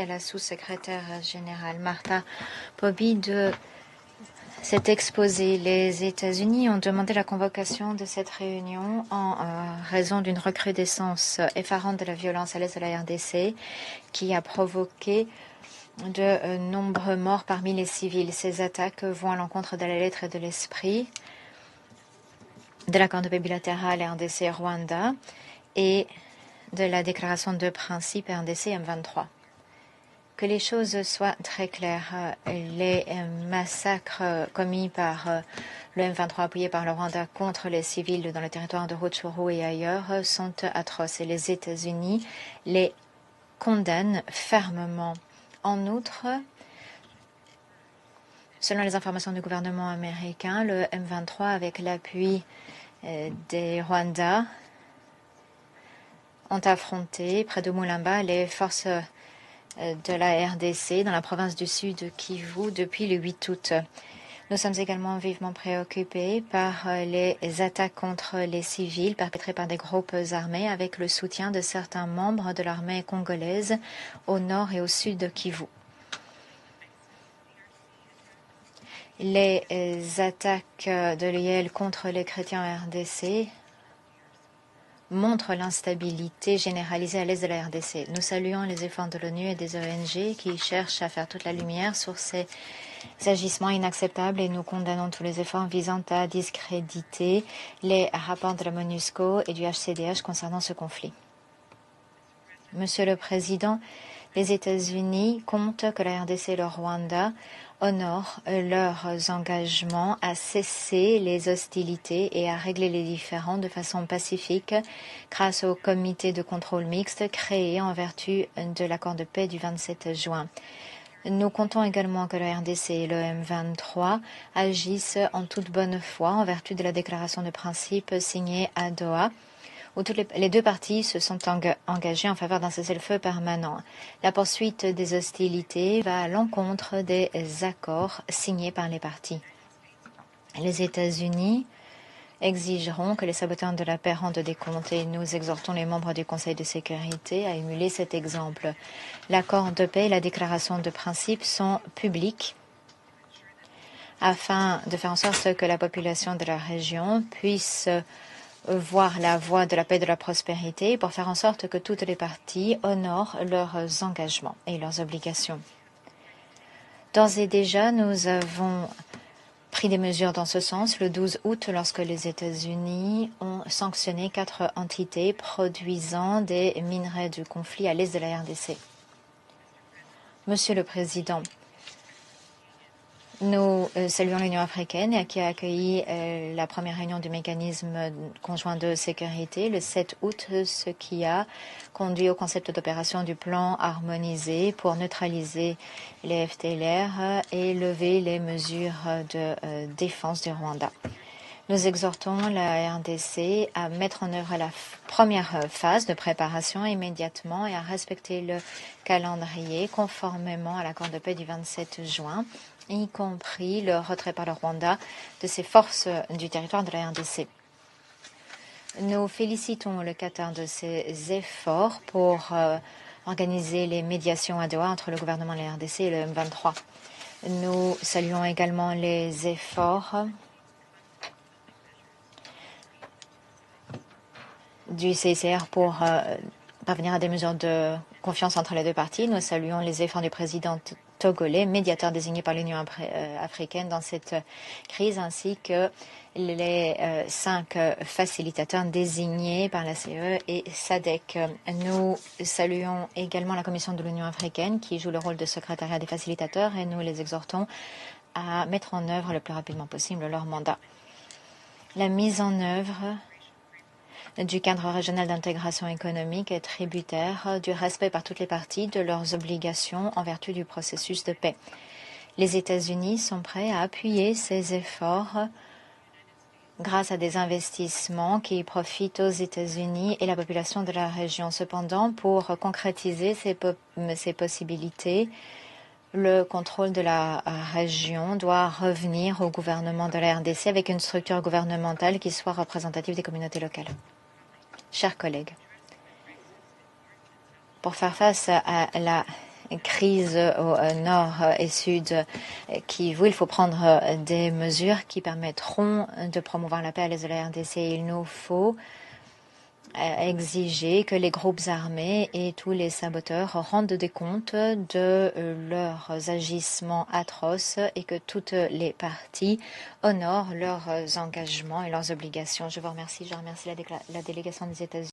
à la sous-secrétaire générale Martha Bobby de cet exposé. Les États-Unis ont demandé la convocation de cette réunion en raison d'une recrudescence effarante de la violence à l'est de la RDC qui a provoqué de nombreux morts parmi les civils. Ces attaques vont à l'encontre de la lettre et de l'esprit de l'accord de paix bilatéral RDC-Rwanda et de la déclaration de principe RDC M23. Que les choses soient très claires, les massacres commis par le M23 appuyé par le Rwanda contre les civils dans le territoire de Rutshuru et ailleurs sont atroces et les États-Unis les condamnent fermement. En outre, selon les informations du gouvernement américain, le M23, avec l'appui des Rwandais, ont affronté près de Mulamba les forces de la RDC dans la province du Sud Kivu depuis le 8 août. Nous sommes également vivement préoccupés par les attaques contre les civils perpétrées par des groupes armés avec le soutien de certains membres de l'armée congolaise au nord et au sud de Kivu. Les attaques de l'IEL contre les chrétiens en RDC montre l'instabilité généralisée à l'est de la RDC. Nous saluons les efforts de l'ONU et des ONG qui cherchent à faire toute la lumière sur ces agissements inacceptables et nous condamnons tous les efforts visant à discréditer les rapports de la MONUSCO et du HCDH concernant ce conflit. Monsieur le Président, les États-Unis comptent que la RDC et le Rwanda honorent leurs engagements à cesser les hostilités et à régler les différends de façon pacifique grâce au comité de contrôle mixte créé en vertu de l'accord de paix du 27 juin. Nous comptons également que la RDC et le M23 agissent en toute bonne foi en vertu de la déclaration de principe signée à Doha, où les deux parties se sont engagées en faveur d'un cessez-le-feu permanent. La poursuite des hostilités va à l'encontre des accords signés par les parties. Les États-Unis exigeront que les saboteurs de la paix rendent des comptes et nous exhortons les membres du Conseil de sécurité à émuler cet exemple. L'accord de paix et la déclaration de principe sont publics afin de faire en sorte que la population de la région puisse voir la voie de la paix et de la prospérité pour faire en sorte que toutes les parties honorent leurs engagements et leurs obligations. D'ores et déjà, nous avons pris des mesures dans ce sens le 12 août lorsque les États-Unis ont sanctionné 4 entités produisant des minerais de conflit à l'est de la RDC. Monsieur le Président, nous saluons l'Union africaine qui a accueilli la première réunion du mécanisme conjoint de sécurité le 7 août, ce qui a conduit au concept d'opération du plan harmonisé pour neutraliser les FDLR et lever les mesures de défense du Rwanda. Nous exhortons la RDC à mettre en œuvre la première phase de préparation immédiatement et à respecter le calendrier conformément à l'accord de paix du 27 juin, y compris le retrait par le Rwanda de ses forces du territoire de la RDC. Nous félicitons le Qatar de ses efforts pour organiser les médiations à Doha entre le gouvernement de la RDC et le M23. Nous saluons également les efforts du CICR pour parvenir à des mesures de confiance entre les deux parties. Nous saluons les efforts du président togolais, médiateur désigné par l'Union africaine dans cette crise, ainsi que les 5 facilitateurs désignés par la CE et SADC. Nous saluons également la Commission de l'Union africaine qui joue le rôle de secrétariat des facilitateurs et nous les exhortons à mettre en œuvre le plus rapidement possible leur mandat. La mise en œuvre du cadre régional d'intégration économique est tributaire du respect par toutes les parties de leurs obligations en vertu du processus de paix. Les États-Unis sont prêts à appuyer ces efforts grâce à des investissements qui profitent aux États-Unis et la population de la région. Cependant, pour concrétiser ces possibilités, le contrôle de la région doit revenir au gouvernement de la RDC avec une structure gouvernementale qui soit représentative des communautés locales. Chers collègues, pour faire face à la crise au nord et sud où il faut prendre des mesures qui permettront de promouvoir la paix à l'est de la RDC. Il nous faut exiger que les groupes armés et tous les saboteurs rendent des comptes de leurs agissements atroces et que toutes les parties honorent leurs engagements et leurs obligations. Je vous remercie. Je remercie la délégation des États-Unis.